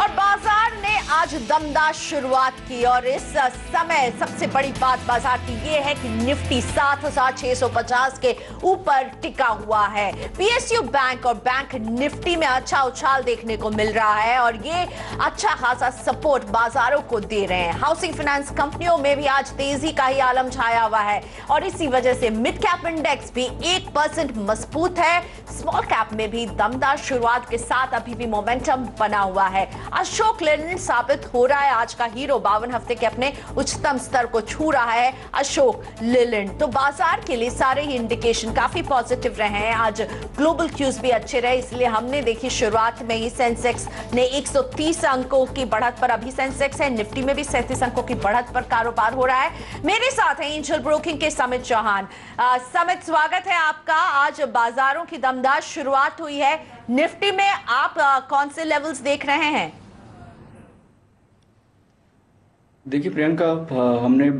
और बाजार ने आज दमदार शुरुआत की और इस समय सबसे बड़ी बात बाजार की यह है कि निफ्टी 7650 के ऊपर टिका हुआ है। पीएसयू बैंक और बैंक निफ्टी में अच्छा उछाल देखने को मिल रहा है और ये अच्छा खासा सपोर्ट बाजारों को दे रहे हैं। हाउसिंग फाइनेंस कंपनियों में भी आज तेजी का ही आलम छाया हुआ है और इसी वजह से मिड कैप इंडेक्स भी 1% मजबूत है। स्मॉल कैप में भी दमदार शुरुआत के साथ अभी भी मोमेंटम बना हुआ है। अशोक लेलैंड साबित हो रहा है आज का हीरो। 52 हफ्ते के अपने उच्चतम स्तर को छू रहा है अशोक लेलैंड। तो बाजार के लिए सारे ही इंडिकेशन काफी पॉजिटिव रहे हैं। आज ग्लोबल क्यूज भी अच्छे रहे, इसलिए हमने देखी शुरुआत में ही सेंसेक्स ने 130 अंकों की बढ़त पर, अभी सेंसेक्स है, निफ्टी में भी 37 अंकों की बढ़त पर कारोबार हो रहा है। मेरे साथ है एंजल ब्रोकिंग के समित चौहान। समित, स्वागत है आपका। आज बाजारों की दमदार शुरुआत हुई है। निफ्टी में आप कौन से लेवल्स देख रहे हैं? देखिए प्रियंका, हमने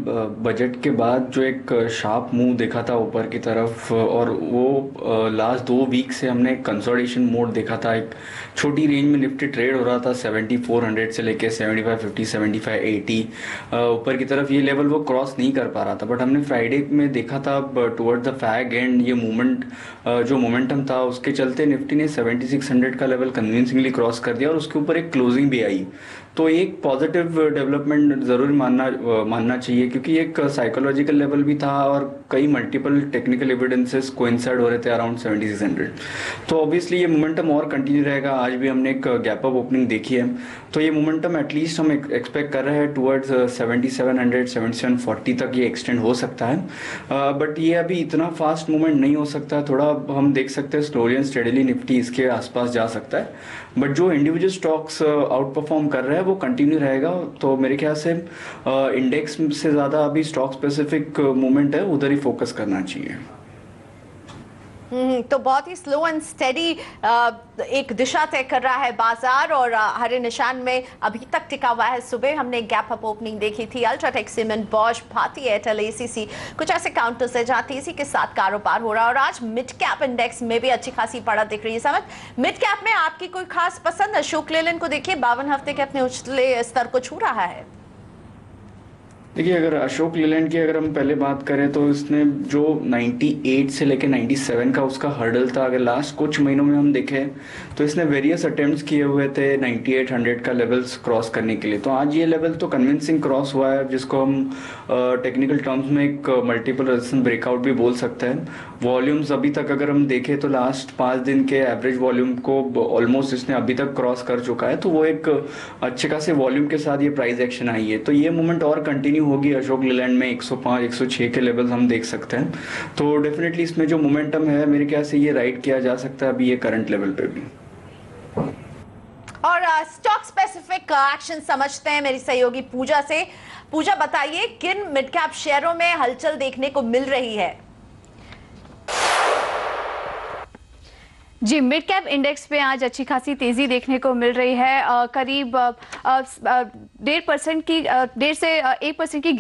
बजट के बाद जो एक शार्प मूव देखा था ऊपर की तरफ, और वो लास्ट 2 वीक से हमने कंसोलिडेशन मोड देखा था। एक छोटी रेंज में निफ्टी ट्रेड हो रहा था 7400 से लेके 7550 7580 ऊपर की तरफ। ये लेवल वो क्रॉस नहीं कर पा रहा था, बट हमने फ्राइडे में देखा था टुवर्ड द फैग एंड ये मूवमेंट जो मोमेंटम था उसके चलते निफ्टी ने 7600 का लेवल कन्विंसिंगली क्रॉस कर दिया और उसके ऊपर एक क्लोजिंग भी आई। तो एक पॉजिटिव डेवलपमेंट ज़रूर मानना चाहिए, क्योंकि एक साइकोलॉजिकल लेवल भी था और कई मल्टीपल टेक्निकल एविडेंसेस कोइंसाइड हो रहे थे अराउंड 7600। तो ऑब्वियसली ये मोमेंटम और कंटिन्यू रहेगा। आज भी हमने एक गैप अप ओपनिंग देखी है, तो ये मोमेंटम एटलीस्ट हम एक्सपेक्ट कर रहे हैं टुवर्ड्स 7700 7740 तक ये एक्सटेंड हो सकता है। बट ये अभी इतना फास्ट मूवमेंट नहीं हो सकता, थोड़ा हम देख सकते हैं स्लोली एंड स्टेडीली निफ्टी इसके आसपास जा सकता है। बट जो इंडिविजुअल स्टॉक्स आउट परफॉर्म कर रहे हैं वो कंटिन्यू रहेगा। तो मेरे ख्याल से इंडेक्स से ज़्यादा अभी स्टॉक स्पेसिफिक मूवमेंट है, उधर ही फोकस करना चाहिए। तो बहुत ही स्लो एंड स्टेडी एक दिशा तय कर रहा है बाजार और हरे निशान में अभी तक टिका हुआ है। सुबह हमने गैप अप ओपनिंग देखी थी। UltraTech cement, Bosch, Bharti Airtel, ACC, कुछ ऐसे काउंटर्स है जहां तेजी के साथ कारोबार हो रहा है। और आज मिड कैप इंडेक्स में भी अच्छी खासी बढ़त दिख रही है। समझ, मिड कैप में आपकी कोई खास पसंद? अशोक लेलैंड को देखिए 52 हफ्ते के अपने उछले स्तर को छू रहा है। देखिए, अगर अशोक लेलैंड की अगर हम पहले बात करें तो इसने जो 98 से लेके 97 का उसका हर्डल था, अगर लास्ट कुछ महीनों में हम देखें तो इसने वेरियस अटेम्प्ट्स किए हुए थे 9800 का लेवल्स क्रॉस करने के लिए। तो आज ये लेवल तो कन्विंसिंग क्रॉस हुआ है, जिसको हम टेक्निकल टर्म्स में एक मल्टीपल रेजिस्टेंस ब्रेकआउट भी बोल सकते हैं। वॉल्यूम्स अभी तक अगर हम देखें तो लास्ट 5 दिन के एवरेज वॉल्यूम को ऑलमोस्ट इसने अभी तक क्रॉस कर चुका है। तो वो एक अच्छे खासे वॉल्यूम के साथ ये प्राइस एक्शन आई है। तो ये मूवमेंट और कंटिन्यू होगी। अशोक लेलैंड में 105 106 के लेवल्स हम देख सकते हैं। तो डेफिनेटली इसमें जो मोमेंटम है मेरे ख्याल से ये राइड किया जा सकता है अभी ये करंट लेवल पे भी। और स्टॉक स्पेसिफिक एक्शन समझते हैं मेरी सहयोगी पूजा से। पूजा, बताइए किन मिड कैप शेयरों में हलचल देखने को मिल रही है? जी, मिड कैप इंडेक्स पे आज अच्छी खासी तेजी देखने को मिल रही है। करीब 1.5% की 1.5 से 1% की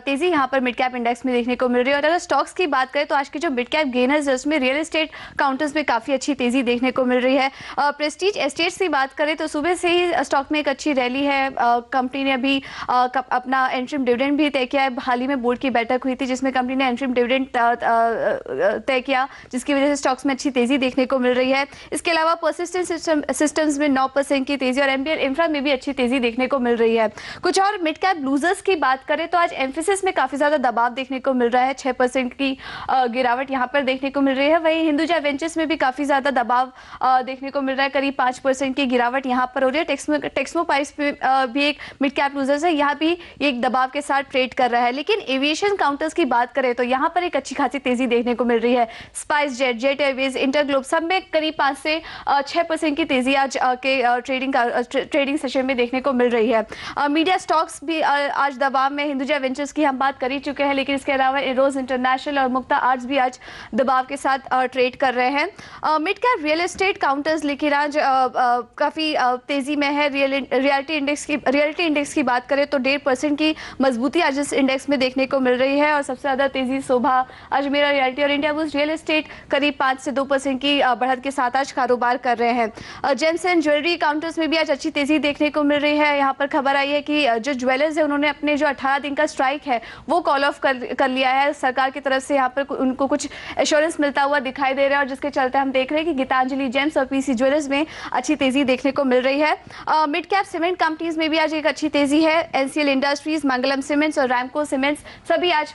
तेजी यहाँ पर मिड कैप इंडेक्स में देखने को मिल रही है। और अगर स्टॉक्स की बात करें तो आज के जो मिड कैप गेनर्स है उसमें रियल एस्टेट काउंटर्स में काफ़ी अच्छी तेजी देखने को मिल रही है। प्रेस्टीज एस्टेट्स की बात करें तो सुबह से ही स्टॉक में एक अच्छी रैली है। कंपनी ने अभी अपना एंट्रीम डिविडेंड भी तय किया है। हाल ही में बोर्ड की बैठक हुई थी जिसमें कंपनी ने एंट्रीम डिविडेंड तय किया, जिसकी वजह से स्टॉक्स में अच्छी तेजी देखने को मिल रही है। इसके अलावा परसिस्टेंट सिस्टम्स में 9% की तेजी और एमबीआर इंफ्रा में भी अच्छी तेजी देखने को मिल रही है। कुछ और मिड कैप लूजर्स की बात करें तो आज एम्फेसिस में काफी ज्यादा दबाव देखने को मिल रहा है। 6% की गिरावट यहां पर देखने को मिल रही है। वहीं हिंदुजा वेंचर्स में भी काफी ज्यादा दबाव देखने को मिल रहा है। करीब 5% की गिरावट यहां पर हो रही है। टेक्समो पाइप्स भी एक मिड कैप लूजर्स है, यहाँ भी एक दबाव के साथ ट्रेड कर रहा है। लेकिन एविएशन काउंटर्स की बात करें तो यहाँ पर एक अच्छी खासी तेजी देखने को मिल रही है। Spice jet, jet Airways, InterGlobe सब में करीब 5 से 6% की तेजी आज के ट्रेडिंग सेशन में देखने को मिल रही है। मीडिया स्टॉक्स भी आज दबाव में। हिंदुजा वेंचर्स की हम बात कर ही चुके हैं, लेकिन इसके अलावा एरोज इंटरनेशनल और मुक्ता आर्ट्स भी आज दबाव के साथ ट्रेड कर रहे हैं। Mid cap real estate counters लेकिन आज काफी तेजी में है। रियलिटी इंडेक्स की बात करें तो 1.5% की मजबूती आज इस इंडेक्स में देखने को मिल रही है। और सबसे ज्यादा तेजी शोभा, अजमेरा रियलिटी और इंडिया बुल्स रियल एस्टेट करीब 5 से 2% की बढ़त हद के साथ आज कारोबार कर रहे हैं। जेम्स एंड ज्वेलरी काउंटर्स में भी आज अच्छी तेजी देखने को मिल रही है। यहाँ पर खबर आई है कि जो ज्वेलर्स है उन्होंने अपने जो 18 दिन का स्ट्राइक है वो कॉल ऑफ कर लिया है। सरकार की तरफ से यहाँ पर उनको कुछ एश्योरेंस मिलता हुआ दिखाई दे रहा है और जिसके चलते हम देख रहे हैं कि गीतांजलि जेम्स और पीसी ज्वेलर्स में अच्छी तेजी देखने को मिल रही है। मिड कैप सीमेंट कंपनीज में भी आज एक अच्छी तेजी है। एनसीएल इंडस्ट्रीज, मंगलम सीमेंट्स और रैमको सीमेंट्स सभी आज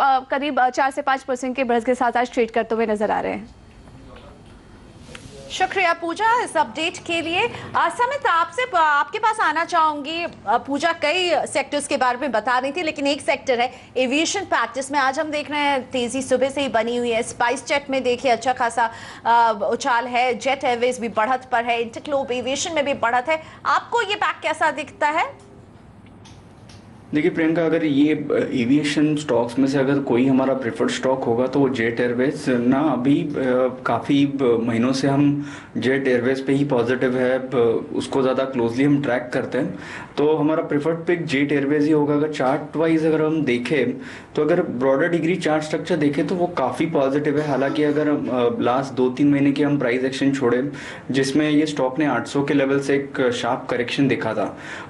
करीब 4 से 5% के बढ़त के साथ आज ट्रेड करते हुए नजर आ रहे हैं। शुक्रिया पूजा इस अपडेट के लिए। समित, आपके पास आना चाहूंगी। पूजा कई सेक्टर्स के बारे में बता रही थी, लेकिन एक सेक्टर है एविएशन पैक, जिसमें आज हम देख रहे हैं तेजी सुबह से ही बनी हुई है। स्पाइस जेट में देखिए अच्छा खासा उछाल है, जेट एयरवेज भी बढ़त पर है, इंटरग्लोब एविएशन में भी बढ़त है। आपको ये पैक कैसा दिखता है? देखिए प्रियंका, अगर ये एविएशन स्टॉक्स में से अगर कोई हमारा प्रेफर्ड स्टॉक होगा तो वो जेट एयरवेज ना। अभी काफ़ी महीनों से हम जेट एयरवेज पे ही पॉजिटिव है, उसको ज़्यादा क्लोजली हम ट्रैक करते हैं, तो हमारा प्रेफर्ड पिक जेट एयरवेज ही होगा। अगर चार्ट वाइज अगर हम देखें तो अगर ब्रॉडर डिग्री चार्ट स्ट्रक्चर देखें तो वो काफ़ी पॉजिटिव है। हालांकि अगर लास्ट 2-3 महीने की हम प्राइस एक्शन छोड़े जिसमें ये स्टॉक ने 800 के लेवल से एक शार्प करेक्शन दिखा था,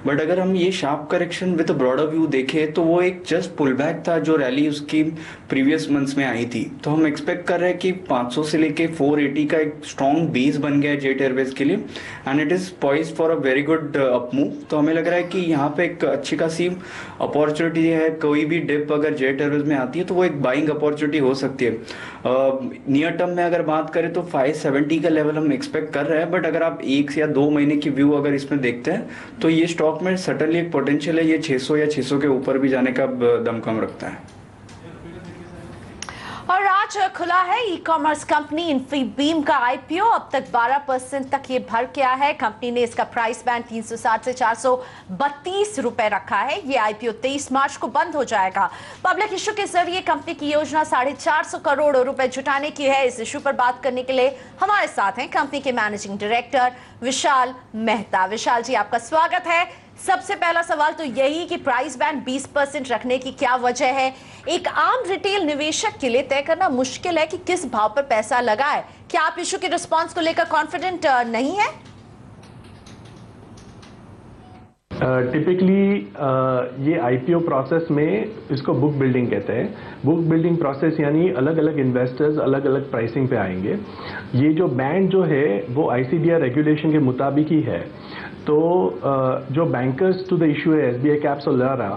बट अगर हम ये sharp correction with broader view देखे तो वो एक जस्ट पुल बैक था जो रैली उसकी प्रीवियस मंथ्स में आई थी। तो हम एक्सपेक्ट कर रहे हैं कि 500 से लेके 480 का एक स्ट्रॉन्ग बेस बन गया है जेट एयरवेज के लिए and it is poised for a very good up move. तो हमें लग रहा है कि यहाँ पे एक अच्छी खासी अपॉर्चुनिटी है। कोई भी डिप अगर जेट एयरवेज में आती है तो वो एक बाइंग अपॉर्चुनिटी हो सकती है। नियर टर्म में अगर बात करें तो 570 का लेवल हम एक्सपेक्ट कर रहे हैं, बट अगर आप 1 या 2 महीने की व्यू अगर इसमें देखते हैं तो ये स्टॉक में सडनली एक पोटेंशियल है, ये 600 या 600 के ऊपर भी जाने का दमखम रखता है। और आज खुला है ई कॉमर्स कंपनी इन्फीबीम का आईपीओ। अब तक 12% तक ये भर गया है। कंपनी ने इसका प्राइस बैंड 360 से 432 रुपए रखा है। ये आईपीओ 23 मार्च को बंद हो जाएगा। पब्लिक इश्यू के जरिए कंपनी की योजना 450 करोड़ रुपए जुटाने की है। इस इश्यू पर बात करने के लिए हमारे साथ हैं कंपनी के मैनेजिंग डायरेक्टर विशाल मेहता। विशाल जी, आपका स्वागत है। सबसे पहला सवाल तो यही कि प्राइस बैंड 20% रखने की क्या वजह है? एक आम रिटेल निवेशक के लिए तय करना मुश्किल है कि किस भाव पर पैसा लगाए। क्या आप इशू के रिस्पांस को लेकर कॉन्फिडेंट नहीं है? टिपिकली ये आईपीओ प्रोसेस में इसको बुक बिल्डिंग कहते हैं। बुक बिल्डिंग प्रोसेस यानी अलग अलग इन्वेस्टर्स अलग अलग प्राइसिंग पे आएंगे। ये जो बैंड जो है वो आईसीडीआर रेगुलेशन के मुताबिक ही है। तो जो बैंकर्स टू द इशू है एसबीआई कैप्स और लारा,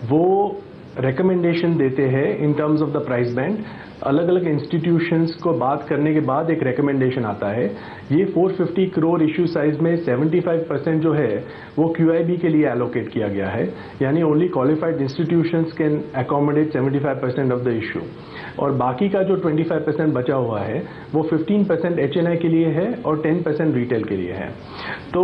वो रिकमेंडेशन देते हैं in terms of the price band. अलग अलग इंस्टीट्यूशंस को बात करने के बाद एक रिकमेंडेशन आता है। ये 450 करोड़ इशू साइज में 75% जो है वो क्यूआईबी के लिए एलोकेट किया गया है, यानी only qualified institutions can accommodate 75% of the issue. और बाकी का जो 25% बचा हुआ है वो 15% एचएनआई के लिए है और 10% रिटेल के लिए है। तो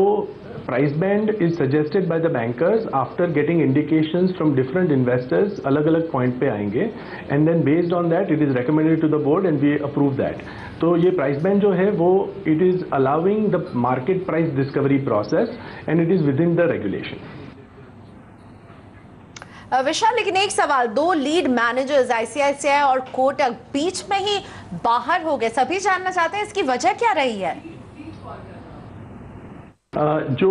price band is suggested by the bankers after getting indications from different investors, अलग अलग पॉइंट पे आएंगे and then based on that it is recommended to the board and we approve that. तो ये प्राइस बैंड जो है वो it is allowing the market price discovery process and it is within the regulation. विशाल, लेकिन एक सवाल, 2 lead managers ICICI और कोटक बीच में ही बाहर हो गए। सभी जानना चाहते हैं इसकी वजह क्या रही है? जो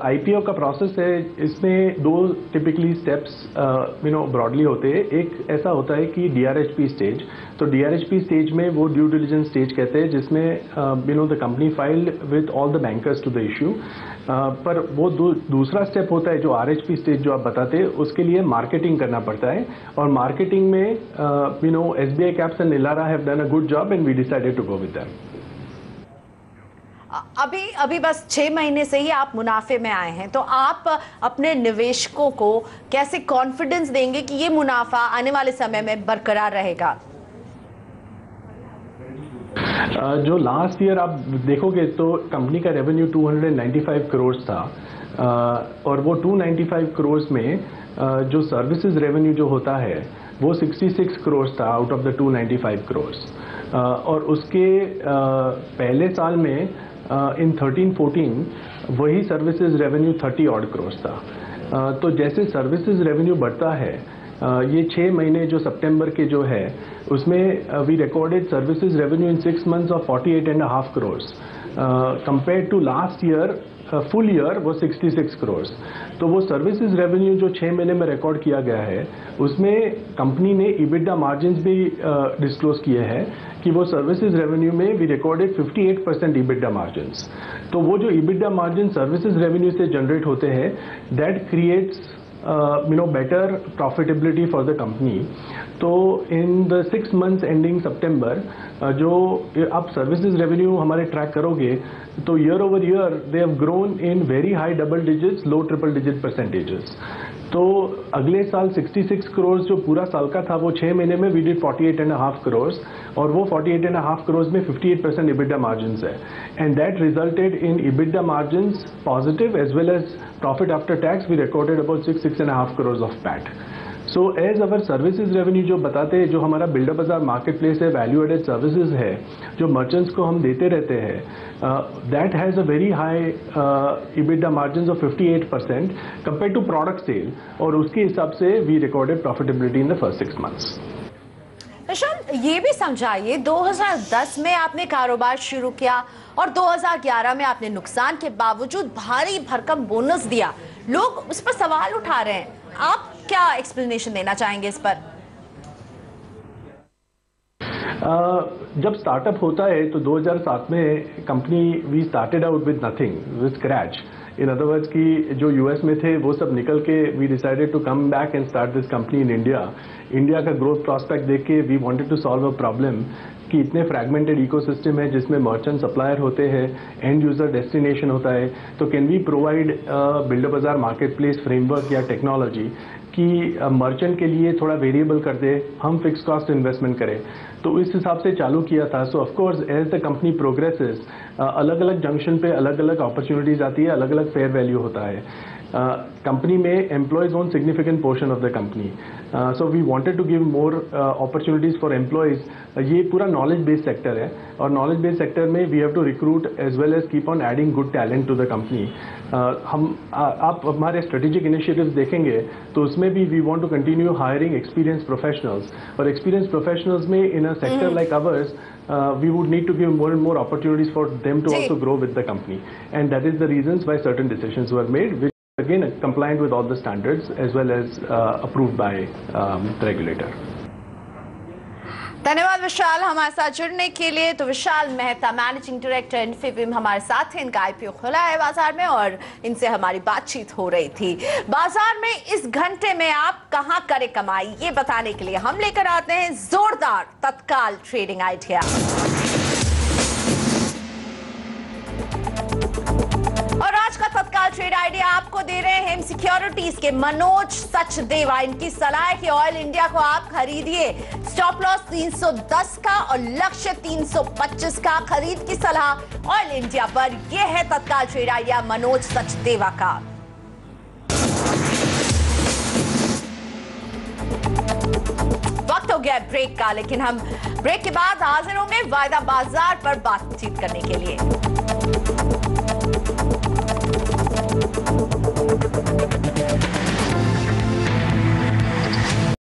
आईपीओ का प्रोसेस है इसमें 2 टिपिकली स्टेप्स ब्रॉडली होते हैं। एक ऐसा होता है कि डीआरएचपी स्टेज। तो डीआरएचपी स्टेज में वो ड्यू डिलिजेंस स्टेज कहते हैं जिसमें the company filed with all the bankers to the issue. पर वो दूसरा स्टेप होता है जो आरएचपी स्टेज जो आप बताते हैं, उसके लिए मार्केटिंग करना पड़ता है। और मार्केटिंग में SBI Caps and Elara have done a good job and we decided to go with them. अभी बस 6 महीने से ही आप मुनाफे में आए हैं, तो आप अपने निवेशकों को कैसे कॉन्फिडेंस देंगे कि ये मुनाफा आने वाले समय में बरकरार रहेगा? जो लास्ट ईयर आप देखोगे तो कंपनी का रेवेन्यू 295 करोड़ था और वो 295 करोड़ में जो सर्विसेज रेवेन्यू जो होता है वो 66 करोड़ था आउट ऑफ द 295 करोड़। और उसके पहले साल में इन 13-14 वही सर्विसेज रेवेन्यू 30 ऑड करोड़ था। तो जैसे सर्विसेज रेवेन्यू बढ़ता है ये 6 महीने जो सितंबर के जो है उसमें we recorded services revenue in 6 months of 48.5 crores compare to last year full year वो 66 crores। तो वो सर्विसेज रेवेन्यू जो 6 महीने में रिकॉर्ड किया गया है उसमें कंपनी ने EBITDA मार्जिन्स भी डिस्क्लोज किए हैं कि वो सर्विसेज रेवेन्यू में वी रिकॉर्डेड 58% EBITDA मार्जिन्स। तो वो जो EBITDA मार्जिन सर्विसेज रेवेन्यू से जनरेट होते हैं that creates better profitability for the company। तो in the 6 months ending September जो आप सर्विसेज रेवेन्यू हमारे ट्रैक करोगे तो year over year they have grown in very high double digits, low triple digit percentages. तो अगले साल 66 crores जो पूरा साल का था वो 6 महीने में वी डिड 48.5 crores और वो 48.5 crores में 58% EBITDA मार्जिन्स है and that resulted in EBITDA margins positive as well as profit after tax we recorded about 6.5 crores of PAT. So as our services revenue जो बताते हैं जो हमारा बिल्डर बाजार मार्केट प्लेस है, वैल्यू एडेड सर्विसेज है जो मर्चेंट्स को हम देते रहते हैं that has a very high EBITDA margins of 58% compare to product sale और उसके हिसाब से we recorded profitability in the first 6 months। प्रशांत, ये भी समझाइए 2010 में आपने कारोबार शुरू किया और 2011 में आपने नुकसान के बावजूद भारी भरकम बोनस दिया, लोग उस पर सवाल उठा रहे हैं, आप क्या एक्सप्लेनेशन देना चाहेंगे इस पर? जब स्टार्टअप होता है तो 2007 में company we started out with nothing, with scratch. In other words कि जो यूएस में थे वो सब निकल के we decided to come back and start this company in India. India का ग्रोथ प्रॉस्पेक्ट देख के we wanted to solve a problem कि इतने फ्रैगमेंटेड इकोसिस्टम है जिसमें मर्चेंट सप्लायर होते हैं, एंड यूजर डेस्टिनेशन होता है, तो कैन वी प्रोवाइड बिल्डर बाजार मार्केट प्लेस फ्रेमवर्क या टेक्नोलॉजी कि मर्चेंट के लिए थोड़ा वेरिएबल कर दे, हम फिक्स कॉस्ट इन्वेस्टमेंट करें। तो इस हिसाब से चालू किया था। So of course as the company progresses अलग अलग जंक्शन पे अलग अलग अपॉर्चुनिटीज आती है, अलग अलग फेयर वैल्यू होता है। कंपनी में employees own significant portion of the company, so we wanted to give more opportunities for employees. ये पूरा नॉलेज बेस्ड सेक्टर है और नॉलेज बेस्ड सेक्टर में we have to recruit as well as keep on adding good talent to the company. आप हमारे strategic initiatives देखेंगे तो उसमें भी we want to continue hiring experience professionals, और एक्सपीरियंस प्रोफेशनल्स में in a sector like hours we would need to give more and more opportunities for them to also grow with the company, and that is the reasons why certain decisions were made, which again compliant with all the standards as well as approved by the regulator। धन्यवाद विशाल हमारे साथ जुड़ने के लिए। तो विशाल Mehta, managing director Infibeam, हमारे साथ हैं। इनका IPO खुला है बाजार में और इनसे हमारी बातचीत हो रही थी। बाजार में इस घंटे में आप कहां करें कमाई, ये बताने के लिए हम लेकर आते हैं जोरदार तत्काल ट्रेडिंग आइडिया। और आज का तत्काल ट्रेड आइडिया आपको दे रहे हैं सिक्योरिटीज के मनोज सचदेवा। इनकी सलाह है कि ऑयल इंडिया को आप खरीदिए, स्टॉप लॉस 310 का और लक्ष्य 325 का, खरीद की सलाह ऑयल इंडिया पर। यह है तत्काल ट्रेड आइडिया मनोज सचदेवा का। वक्त हो गया ब्रेक का, लेकिन हम ब्रेक के बाद हाजिर होंगे वायदा बाजार पर बातचीत करने के लिए।